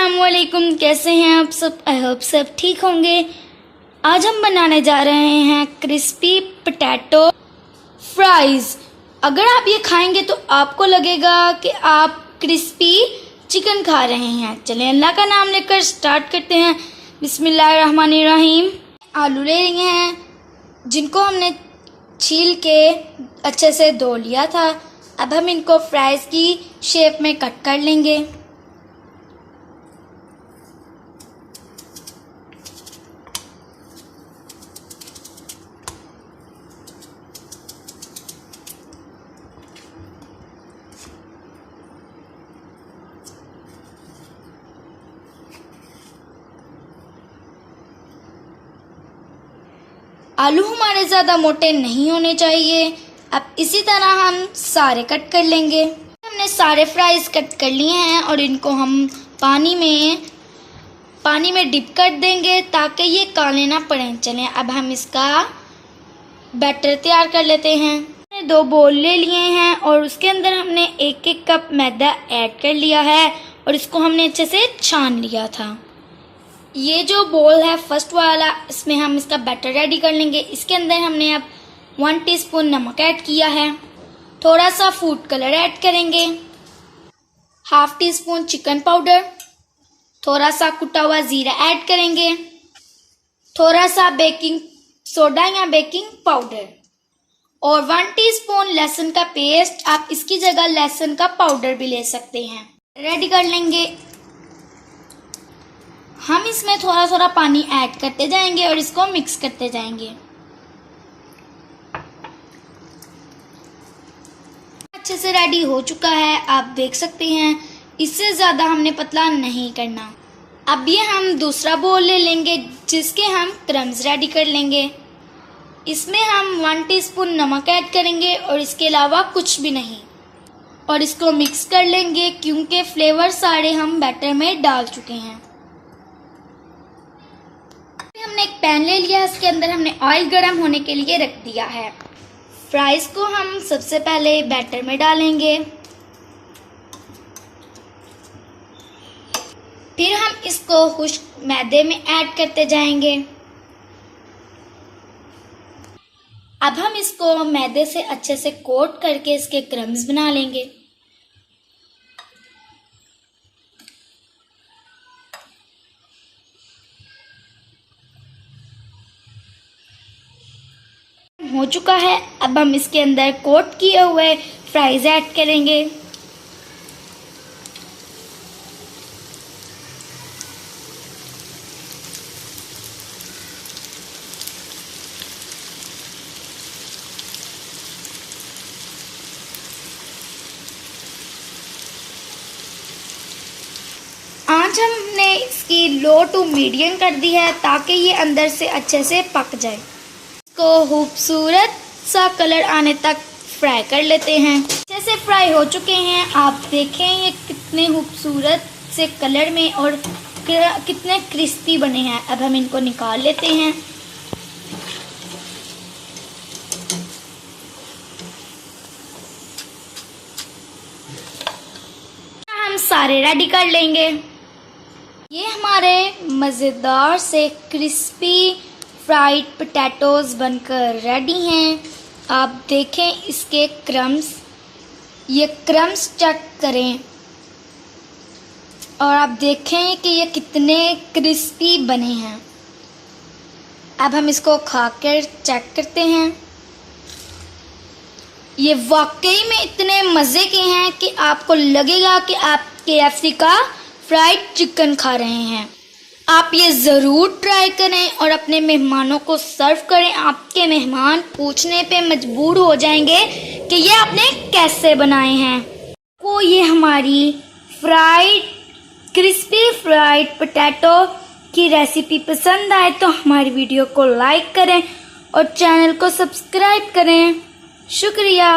अस्सलामुअलैकुम, कैसे हैं आप सब। आई होप सब ठीक होंगे। आज हम बनाने जा रहे हैं क्रिस्पी पोटैटो फ्राइज़। अगर आप ये खाएंगे तो आपको लगेगा कि आप क्रिस्पी चिकन खा रहे हैं। चलें अल्लाह का नाम लेकर स्टार्ट करते हैं। बिस्मिल्लाहिर्रहमानिर्रहीम। आलू ले लिए हैं जिनको हमने छील के अच्छे से धो लिया था। अब हम इनको फ्राइज़ की शेप में कट कर लेंगे। आलू हमारे ज़्यादा मोटे नहीं होने चाहिए। अब इसी तरह हम सारे कट कर लेंगे। हमने सारे फ्राइज़ कट कर लिए हैं और इनको हम पानी में डिप कर देंगे ताकि ये काले ना पड़ें। चलें अब हम इसका बैटर तैयार कर लेते हैं। हमने 2 बोल ले लिए हैं और उसके अंदर हमने 1-1 कप मैदा ऐड कर लिया है और इसको हमने अच्छे से छान लिया था। ये जो बोल है फर्स्ट वाला, इसमें हम इसका बैटर रेडी कर लेंगे। इसके अंदर हमने अब 1 टीस्पून नमक ऐड किया है, थोड़ा सा फूड कलर ऐड करेंगे, 1/2 टीस्पून चिकन पाउडर, थोड़ा सा कुटा हुआ जीरा ऐड करेंगे, थोड़ा सा बेकिंग सोडा या बेकिंग पाउडर और 1 टीस्पून लहसुन का पेस्ट। आप इसकी जगह लहसुन का पाउडर भी ले सकते हैं। रेडी कर लेंगे। हम इसमें थोड़ा थोड़ा पानी ऐड करते जाएंगे और इसको मिक्स करते जाएंगे। अच्छे से रेडी हो चुका है, आप देख सकते हैं। इससे ज़्यादा हमने पतला नहीं करना। अब ये हम दूसरा बोल ले लेंगे जिसके हम क्रम्स रेडी कर लेंगे। इसमें हम 1 टीस्पून नमक ऐड करेंगे और इसके अलावा कुछ भी नहीं, और इसको मिक्स कर लेंगे क्योंकि फ्लेवर सारे हम बैटर में डाल चुके हैं। हमने एक पैन ले लिया, इसके अंदर हमने ऑयल गर्म होने के लिए रख दिया है। फ्राइज़ को हम सबसे पहले बैटर में डालेंगे, फिर हम इसको खुश्क मैदे में ऐड करते जाएंगे। अब हम इसको मैदे से अच्छे से कोट करके इसके क्रम्स बना लेंगे। हो चुका है। अब हम इसके अंदर कोट किए हुए फ्राइज़ ऐड करेंगे। आंच हमने इसकी लो टू मीडियम कर दी है ताकि ये अंदर से अच्छे से पक जाए। को खूबसूरत सा कलर आने तक फ्राई कर लेते हैं। अच्छे से फ्राई हो चुके हैं। आप देखें ये कितने खूबसूरत से कलर में और कितने क्रिस्पी बने हैं। अब हम इनको निकाल लेते हैं। हम सारे रेडी कर लेंगे। ये हमारे मज़ेदार से क्रिस्पी फ्राइड पोटैटोज़ बनकर रेडी हैं। आप देखें इसके क्रम्स, ये क्रम्स चेक करें और आप देखें कि ये कितने क्रिस्पी बने हैं। अब हम इसको खाकर चेक करते हैं। ये वाकई में इतने मज़े के हैं कि आपको लगेगा कि आप KFC का फ्राइड चिकन खा रहे हैं। आप ये ज़रूर ट्राई करें और अपने मेहमानों को सर्व करें। आपके मेहमान पूछने पे मजबूर हो जाएंगे कि ये आपने कैसे बनाए हैं। को ये हमारी क्रिस्पी फ्राइड पोटैटो की रेसिपी पसंद आए तो हमारी वीडियो को लाइक करें और चैनल को सब्सक्राइब करें। शुक्रिया।